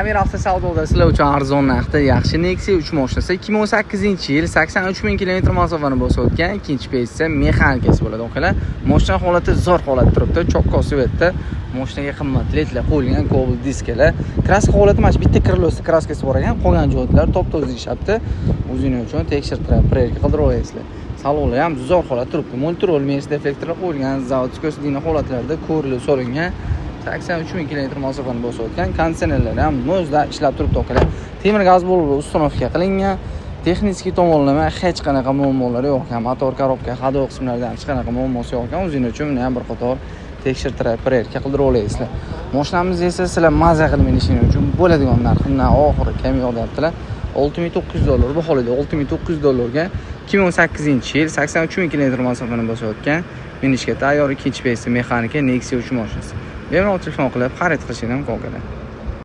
Amir avtosavdoda sizlar uchun arzon narxda yaxshi Nexia 3 mashinasi 2018-yil 83 ming kilometr masofani bosib o'tgan, ikkinchi pozitsiya mexanikasi bo'ladi. O'qinglar, mashina holati zo'r holatda turibdi, chokkosi vetda. Mashinaga qimmat ledlar qo'yilgan, Cobalt diskalar. Kraska holati mana shu bitta krylosda kraskasi bor ekan, qolgan joylar top-to'z ishlatdi. O'zingiz uchun tekshirtirib, prerka qildirib olasizlar. Saloni ham zo'r holatda turibdi. Multirol mes deflektorlar qo'yilgan, zavodskiy dina holatlarda ko'rilib solingan. 83 ming kilometr masofani bosib o'tgan, konditsionerlar ham muzda ishlab turibdi o'qinglar. Temir gaz bo'lib uстановка qilingan. Texnik tomonlama hech qanaqa muammolar yo'q ekan. Motor, korobka, hado qismlarida ham hech qanaqa muammosi yo'q ekan. O'zingiz uchun buni ham bir qator tekshirtirib, prerka qildirib olasizlar. Mashinamiz esa sizlar maza qilib minishingiz uchun bo'ladigan narxdan oxiri kam yo'qdaptilar. $6,900 baholida $6,900 2018-yil 83 ming kilometr masofani bosib o'tgan, minishga tayyor ikkinchi pozitsiya mexanika Nexia 3 mashinasi. Bemalol telefon qilib xarid qilishingiz mumkin.